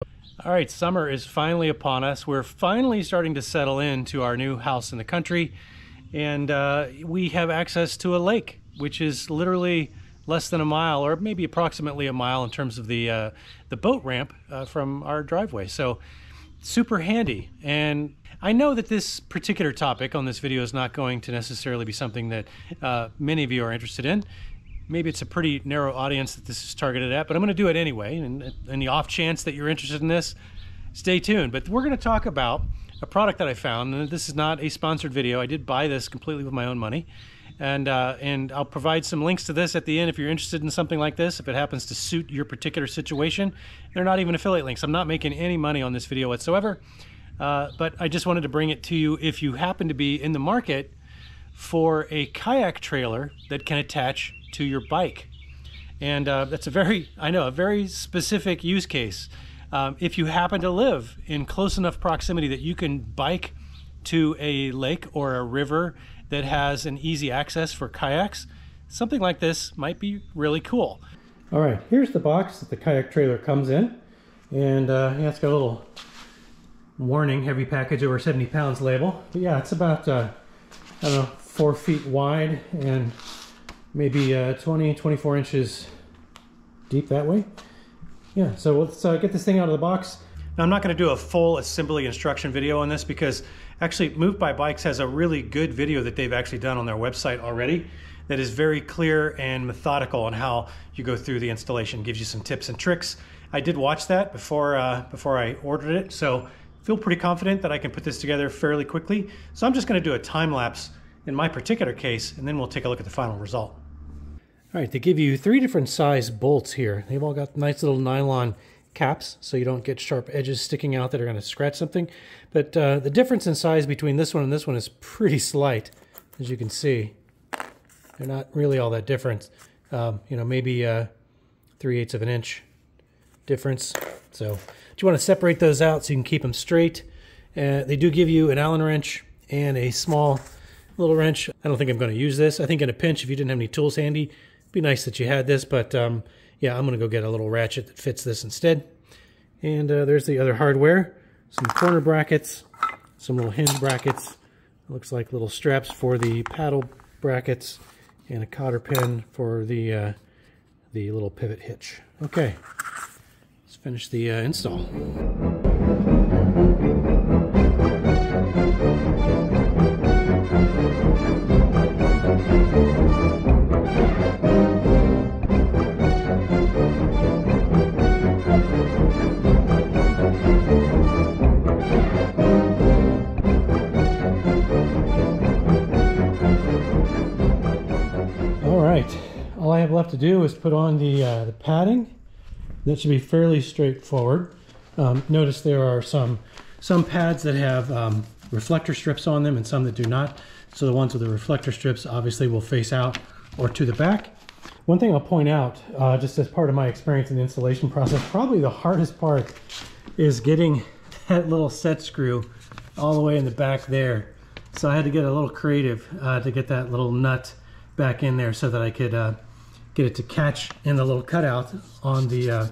All right, summer is finally upon us. We're finally starting to settle into our new house in the country, and we have access to a lake, which is literally less than a mile, or maybe approximately a mile in terms of the boat ramp from our driveway. So super handy. And I know that this particular topic on this video is not going to necessarily be something that many of you are interested in. Maybe it's a pretty narrow audience that this is targeted at, but I'm going to do it anyway. And in the off chance that you're interested in this, stay tuned. But we're going to talk about a product that I found, and this is not a sponsored video. I did buy this completely with my own money, and I'll provide some links to this at the end if you're interested in something like this, if it happens to suit your particular situation. They're not even affiliate links. I'm not making any money on this video whatsoever, but I just wanted to bring it to you if you happen to be in the market for a kayak trailer that can attach to your bike. And that's a very specific use case. If you happen to live in close enough proximity that you can bike to a lake or a river that has an easy access for kayaks, something like this might be really cool. All right, here's the box that the kayak trailer comes in. And yeah, it's got a little warning, heavy package over 70 pounds label. But yeah, it's about, I don't know, 4 feet wide and maybe 24 inches deep that way. Yeah, so let's get this thing out of the box. Now, I'm not going to do a full assembly instruction video on this because actually Moved by Bikes has a really good video that they've actually done on their website already that is very clear and methodical on how you go through the installation. Gives you some tips and tricks. I did watch that before I ordered it, so feel pretty confident that I can put this together fairly quickly. So I'm just going to do a time lapse in my particular case, and then we'll take a look at the final result. All right, they give you 3 different size bolts here. They've all got nice little nylon caps so you don't get sharp edges sticking out that are going to scratch something. But the difference in size between this one and this one is pretty slight, as you can see. They're not really all that different. You know, maybe 3/8 of an inch difference. So you want to separate those out so you can keep them straight. They do give you an Allen wrench and a small little wrench. I don't think I'm going to use this. I think in a pinch, if you didn't have any tools handy, it'd be nice that you had this, but yeah, I'm going to go get a little ratchet that fits this instead. And there's the other hardware. Some corner brackets, some little hinge brackets. It looks like little straps for the paddle brackets, and a cotter pin for the little pivot hitch. Okay, let's finish the install. All I have left to do is put on the padding. That should be fairly straightforward. Notice there are some pads that have reflector strips on them and some that do not. So the ones with the reflector strips obviously will face out or to the back. One thing I'll point out, just as part of my experience in the installation process, probably the hardest part is getting that little set screw all the way in the back there. So I had to get a little creative to get that little nut back in there so that I could get it to catch in the little cutout on the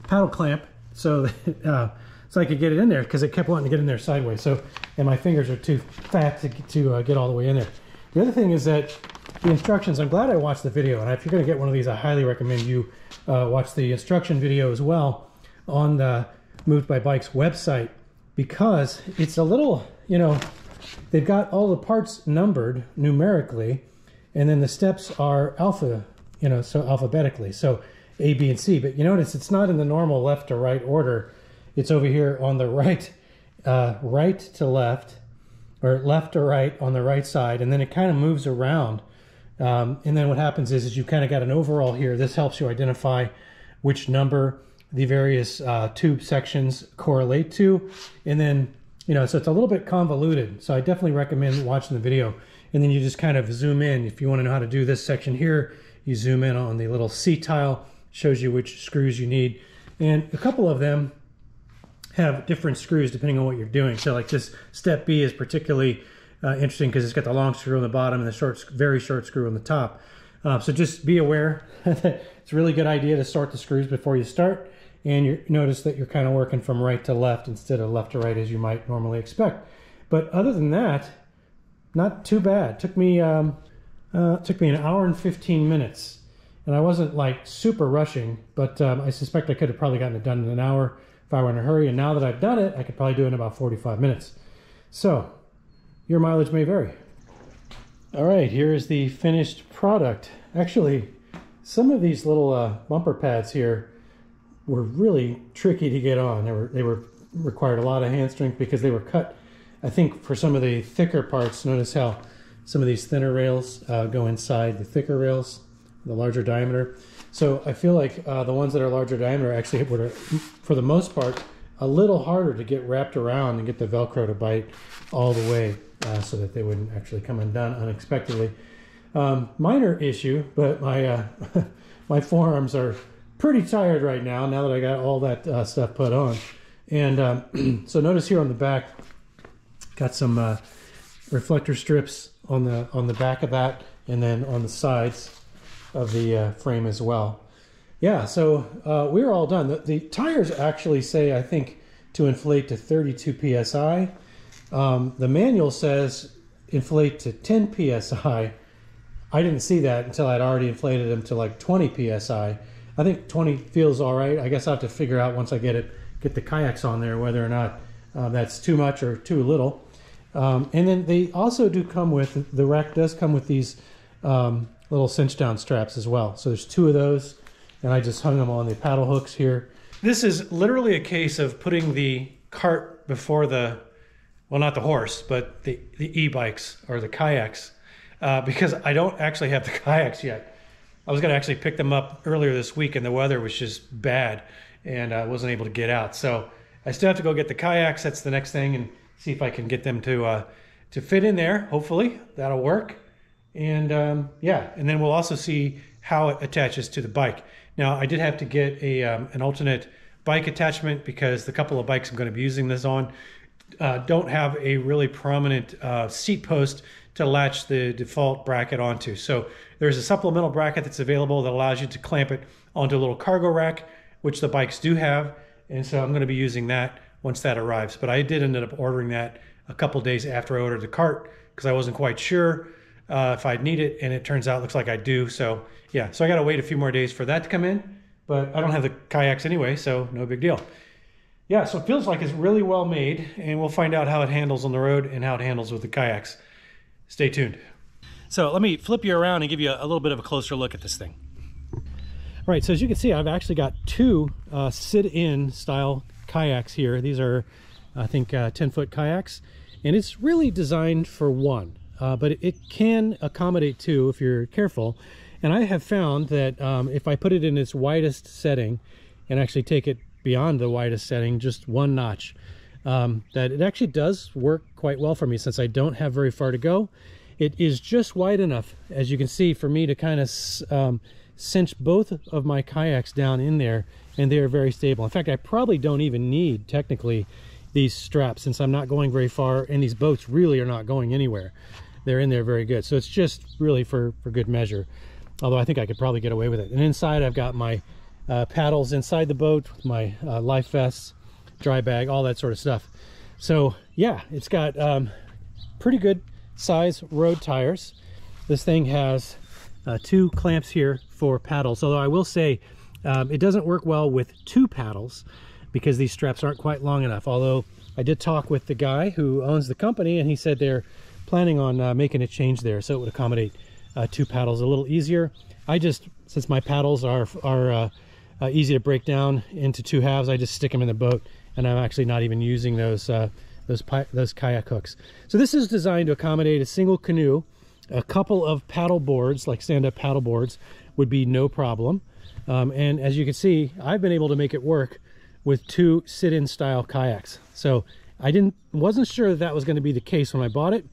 paddle clamp, so that, so I could get it in there, because it kept wanting to get in there sideways. So, and my fingers are too fat to get all the way in there. The other thing is that the instructions, I'm glad I watched the video, and if you're going to get one of these, I highly recommend you watch the instruction video as well on the Moved by Bikes website, because it's a little, you know, they've got all the parts numbered numerically, and then the steps are alpha, you know, so alphabetically, so A, B, and C. But you notice it's not in the normal left to right order. It's over here on the right, right to left, or left to right on the right side, and then it kind of moves around. And then what happens is you kind of got an overall here. This helps you identify which number the various tube sections correlate to. And then, you know, so it's a little bit convoluted. So I definitely recommend watching the video. And then you just kind of zoom in. If you want to know how to do this section here, you zoom in on the little C tile, shows you which screws you need. And a couple of them have different screws depending on what you're doing. So like this step B is particularly interesting because it's got the long screw on the bottom and the very short screw on the top. So just be aware that it's a really good idea to sort the screws before you start. and you notice that you're kind of working from right to left instead of left to right as you might normally expect. But other than that, not too bad. Took me an hour and 15 minutes, and I wasn't like super rushing, but I suspect I could have probably gotten it done in an hour if I were in a hurry. And now that I've done it, I could probably do it in about 45 minutes. So your mileage may vary. All right, here is the finished product. Actually, some of these little bumper pads here were really tricky to get on. They required a lot of hand strength because they were cut, I think, for some of the thicker parts. Notice how some of these thinner rails go inside the thicker rails, the larger diameter. So I feel like the ones that are larger diameter actually were, for the most part, a little harder to get wrapped around and get the Velcro to bite all the way so that they wouldn't actually come undone unexpectedly. Minor issue, but my my forearms are pretty tired right now that I got all that stuff put on. And so notice here on the back, got some reflector strips on the back of that, and then on the sides of the frame as well. Yeah, so we're all done. The tires actually say, I think, to inflate to 32 psi. The manual says inflate to 10 psi. I didn't see that until I'd already inflated them to like 20 psi. I think 20 feels all right. I guess I'll have to figure out once I get the kayaks on there whether or not that's too much or too little. And then they also do come with, the rack does come with these little cinch down straps as well. So there's 2 of those, and I just hung them on the paddle hooks here. This is literally a case of putting the cart before the, well, not the horse, but the e-bikes or the kayaks, because I don't actually have the kayaks yet. I was going to actually pick them up earlier this week, and the weather was just bad, and I wasn't able to get out. So I still have to go get the kayaks. That's the next thing, and see if I can get them to fit in there. Hopefully that'll work. And yeah, and then we'll also see how it attaches to the bike. Now, I did have to get an alternate bike attachment because the couple of bikes I'm going to be using this on don't have a really prominent seat post to latch the default bracket onto. So there's a supplemental bracket that's available that allows you to clamp it onto a little cargo rack, which the bikes do have. And so I'm going to be using that once that arrives. But I did end up ordering that a couple days after I ordered the cart because I wasn't quite sure if I'd need it, and it turns out it looks like I do. So yeah, so I got to wait a few more days for that to come in, but I don't have the kayaks anyway, so no big deal. Yeah, so it feels like it's really well made, and we'll find out how it handles on the road and how it handles with the kayaks. Stay tuned. So let me flip you around and give you a little bit of a closer look at this thing. All right, so as you can see, I've actually got 2 sit-in style kayaks here. These are, I think, 10-foot kayaks, and it's really designed for 1. But it can accommodate 2 if you're careful. And I have found that if I put it in its widest setting and actually take it beyond the widest setting, just 1 notch, that it actually does work quite well for me since I don't have very far to go. It is just wide enough, as you can see, for me to kind of cinch both of my kayaks down in there, and they are very stable. In fact, I probably don't even need, technically, these straps since I'm not going very far, and these boats really are not going anywhere. They're in there very good. So it's just really for good measure. Although I think I could probably get away with it. And inside I've got my paddles inside the boat, my life vests, dry bag, all that sort of stuff. So yeah, it's got pretty good size road tires. This thing has 2 clamps here for paddles. Although I will say it doesn't work well with 2 paddles because these straps aren't quite long enough. Although I did talk with the guy who owns the company, and he said they're planning on making a change there so it would accommodate 2 paddles a little easier. I just, since my paddles are easy to break down into 2 halves, I just stick them in the boat, and I'm actually not even using those kayak hooks. So this is designed to accommodate a single canoe. A couple of paddle boards, like stand-up paddle boards, would be no problem. And as you can see, I've been able to make it work with 2 sit-in style kayaks. So I wasn't sure that was going to be the case when I bought it.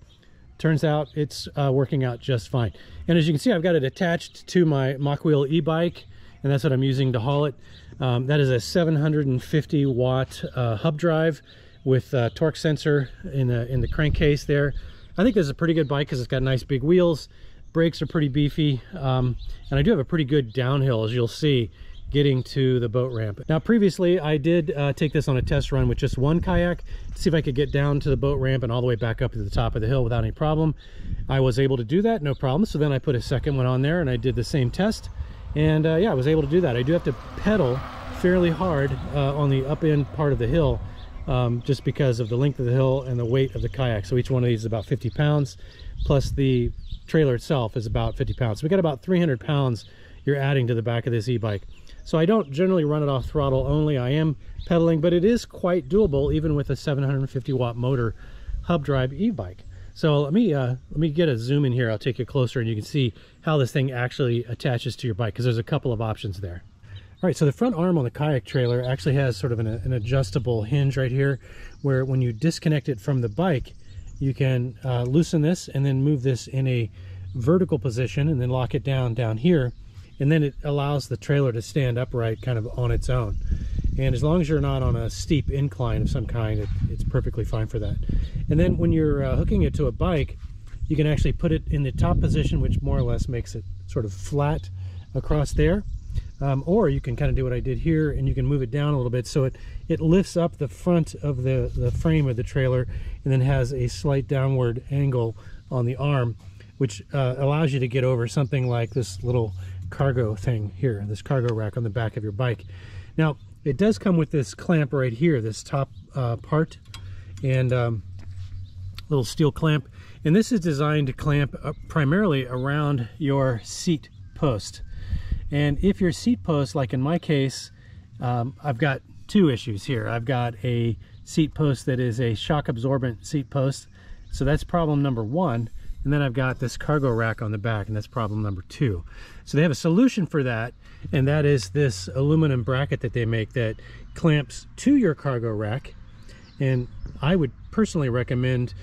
Turns out it's working out just fine. And as you can see, I've got it attached to my Mach Wheel e-bike, and that's what I'm using to haul it. That is a 750 watt hub drive with a torque sensor in the crankcase there. I think this is a pretty good bike because it's got nice big wheels. Brakes are pretty beefy, and I do have a pretty good downhill, as you'll see. getting to the boat ramp. Now previously I did take this on a test run with just one kayak to see if I could get down to the boat ramp and all the way back up to the top of the hill without any problem. I was able to do that, no problem. So then I put a second one on there and I did the same test, and yeah, I was able to do that. I do have to pedal fairly hard on the up end part of the hill, just because of the length of the hill and the weight of the kayak. So each one of these is about 50 pounds, plus the trailer itself is about 50 pounds. So we got about 300 pounds you're adding to the back of this e-bike. So I don't generally run it off throttle only. I am pedaling, but it is quite doable even with a 750 watt motor hub drive e-bike. So let me get a zoom in here. I'll take you closer and you can see how this thing actually attaches to your bike, because there's a couple of options there. All right, so the front arm on the kayak trailer actually has sort of an adjustable hinge right here, where when you disconnect it from the bike, you can loosen this and then move this in a vertical position and then lock it down here. And then it allows the trailer to stand upright kind of on its own. And as long as you're not on a steep incline of some kind, it's perfectly fine for that. And then when you're hooking it to a bike, you can actually put it in the top position, which more or less makes it sort of flat across there. Or you can kind of do what I did here, and you can move it down a little bit so it lifts up the front of the frame of the trailer and then has a slight downward angle on the arm, which allows you to get over something like this little cargo thing here, this cargo rack on the back of your bike. Now it does come with this clamp right here, this top part, and little steel clamp, and this is designed to clamp primarily around your seat post. And if your seat post, like in my case, I've got two issues here. I've got a seat post that is a shock absorbent seat post, so that's problem number one. And then I've got this cargo rack on the back, and that's problem number two. So they have a solution for that, and that is this aluminum bracket that they make that clamps to your cargo rack. And I would personally recommend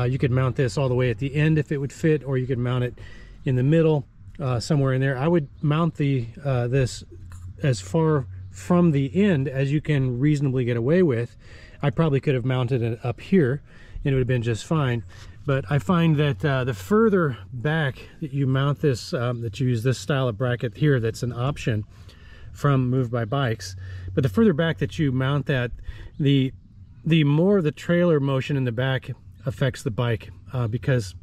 you could mount this all the way at the end if it would fit, or you could mount it in the middle, somewhere in there. I would mount this as far from the end as you can reasonably get away with. I probably could have mounted it up here and it would have been just fine. But I find that the further back that you mount this, that you use this style of bracket here, that's an option from Move by Bikes, but the further back that you mount that, the more the trailer motion in the back affects the bike, because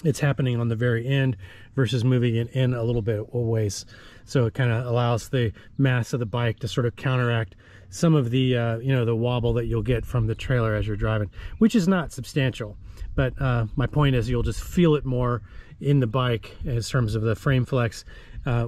it's happening on the very end versus moving it in a little bit a ways. So it kind of allows the mass of the bike to sort of counteract some of the the wobble that you'll get from the trailer as you're driving, which is not substantial. But my point is, you'll just feel it more in the bike in terms of the frame flex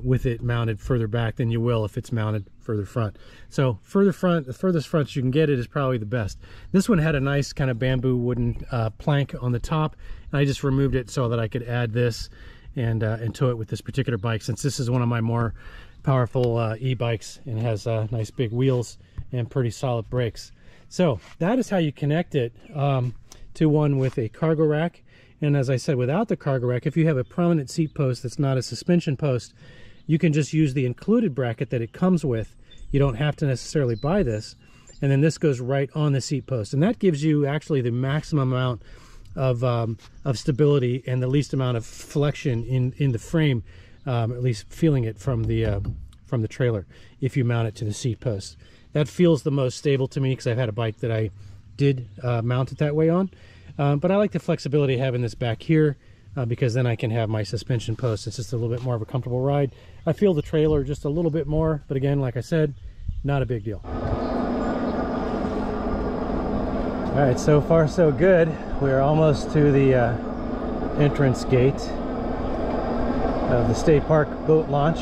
with it mounted further back than you will if it's mounted further front. So further front, the furthest front you can get it is probably the best. This one had a nice kind of bamboo wooden plank on the top, and I just removed it so that I could add this and tow it with this particular bike, since this is one of my more powerful e-bikes and has nice big wheels and pretty solid brakes. So that is how you connect it to one with a cargo rack. And as I said, without the cargo rack, if you have a prominent seat post that's not a suspension post, you can just use the included bracket that it comes with. You don't have to necessarily buy this, and then this goes right on the seat post, and that gives you actually the maximum amount of stability and the least amount of flexion in the frame, at least feeling it from the trailer if you mount it to the seat post. That feels the most stable to me, because I've had a bike that I did mount it that way on, but I like the flexibility of having this back here, because then I can have my suspension post. It's just a little bit more of a comfortable ride. I feel the trailer just a little bit more, but again, like I said, not a big deal. All right, so far so good. We're almost to the entrance gate of the State Park boat launch.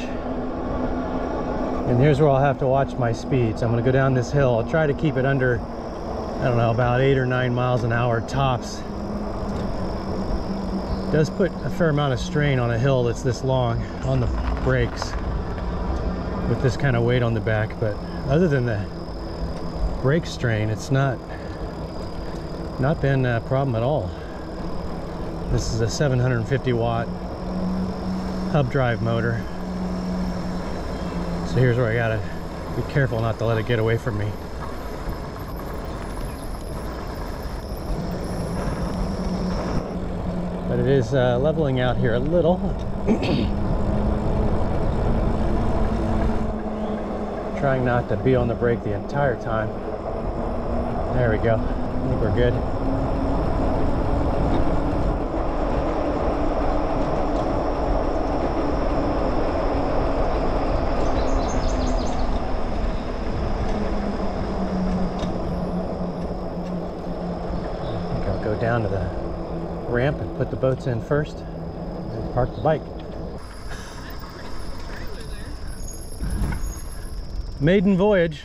And here's where I'll have to watch my speeds. I'm gonna go down this hill. I'll try to keep it under, I don't know, about 8 or 9 miles an hour tops. It does put a fair amount of strain on a hill that's this long on the brakes with this kind of weight on the back, but other than the brake strain, it's not been a problem at all. This is a 750 watt hub drive motor. So here's where I gotta be careful not to let it get away from me. But it is leveling out here a little. trying not to be on the brake the entire time. There we go. I think we're good. I think I'll go down to the ramp and put the boats in first and park the bike. Maiden voyage.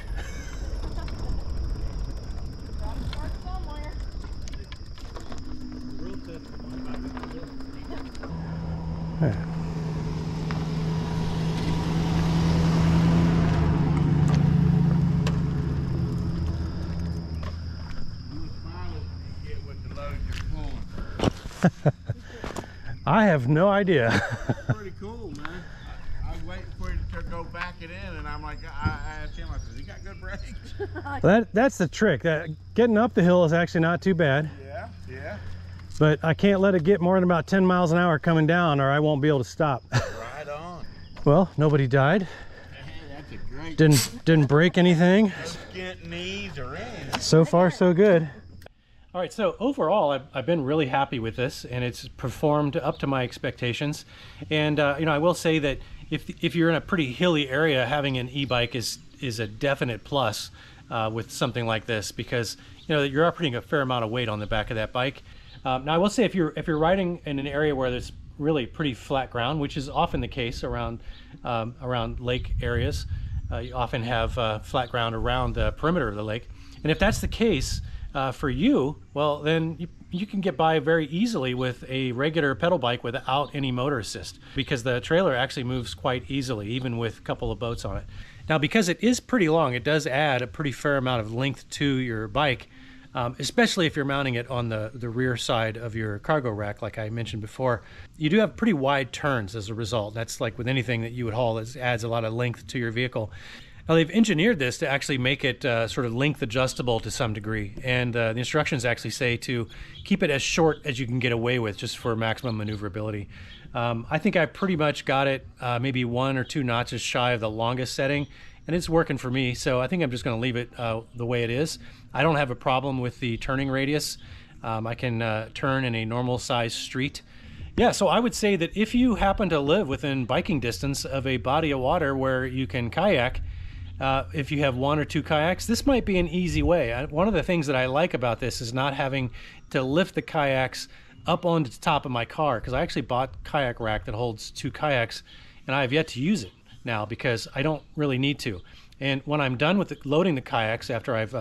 I have no idea. That's pretty cool, man. I was waiting for you to go back it in, and I'm like, I asked him, I said, "You got good brakes?" That's the trick. That getting up the hill is actually not too bad. Yeah, yeah. But I can't let it get more than about 10 miles an hour coming down, or I won't be able to stop. Right on. Well, nobody died. Hey, that's a great. Didn't break anything. No skint knees or anything. So far, so good. All right, so overall, I've been really happy with this, and it's performed up to my expectations. And you know, I will say that if you're in a pretty hilly area, having an e-bike is a definite plus with something like this, because you know you're putting a fair amount of weight on the back of that bike. Now, I will say if you're riding in an area where there's really pretty flat ground, which is often the case around lake areas, you often have flat ground around the perimeter of the lake, and if that's the case. For you, well, then you can get by very easily with a regular pedal bike without any motor assist, because the trailer actually moves quite easily, even with a couple of boats on it. Now, because it is pretty long, it does add a pretty fair amount of length to your bike, especially if you're mounting it on the rear side of your cargo rack, like I mentioned before. You do have pretty wide turns as a result. That's like with anything that you would haul, it adds a lot of length to your vehicle. Now, they've engineered this to actually make it sort of length adjustable to some degree, and the instructions actually say to keep it as short as you can get away with, just for maximum maneuverability. I think I pretty much got it maybe 1 or 2 notches shy of the longest setting, and it's working for me, so I think I'm just going to leave it the way it is. I don't have a problem with the turning radius. I can turn in a normal size street. Yeah, so I would say that if you happen to live within biking distance of a body of water where you can kayak, if you have 1 or 2 kayaks, this might be an easy way. One of the things that I like about this is not having to lift the kayaks up onto the top of my car, because I actually bought a kayak rack that holds 2 kayaks, and I have yet to use it now because I don't really need to. And when I'm done with loading the kayaks after I've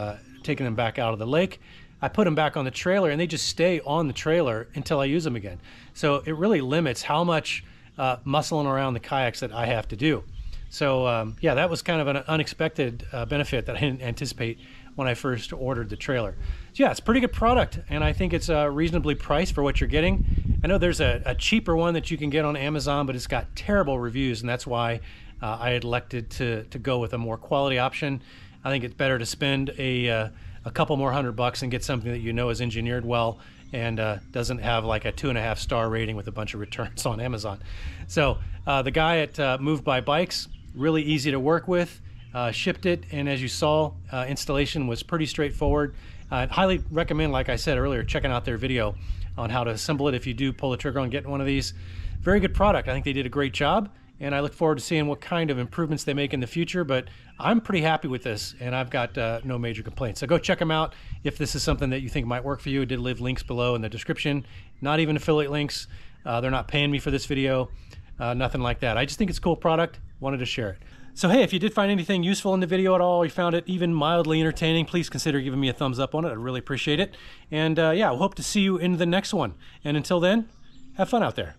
taken them back out of the lake, I put them back on the trailer, and they just stay on the trailer until I use them again. So it really limits how much muscling around the kayaks that I have to do. So yeah, that was kind of an unexpected benefit that I didn't anticipate when I first ordered the trailer. So yeah, it's a pretty good product, and I think it's reasonably priced for what you're getting. I know there's a cheaper one that you can get on Amazon, but it's got terrible reviews, and that's why I had elected to go with a more quality option. I think it's better to spend a couple more $100 and get something that you know is engineered well and doesn't have like a 2.5-star rating with a bunch of returns on Amazon. So the guy at Move by Bikes, really easy to work with, shipped it, and as you saw, installation was pretty straightforward. I'd highly recommend, like I said earlier, checking out their video on how to assemble it if you do pull the trigger on getting one of these. Very good product. I think they did a great job, and I look forward to seeing what kind of improvements they make in the future, but I'm pretty happy with this, and I've got no major complaints. So go check them out if this is something that you think might work for you. I did leave links below in the description. Not even affiliate links. They're not paying me for this video. Nothing like that. I just think it's a cool product. Wanted to share it. So hey, if you did find anything useful in the video at all, or you found it even mildly entertaining, please consider giving me a thumbs up on it. I'd really appreciate it. And yeah, we'll hope to see you in the next one. And until then, have fun out there.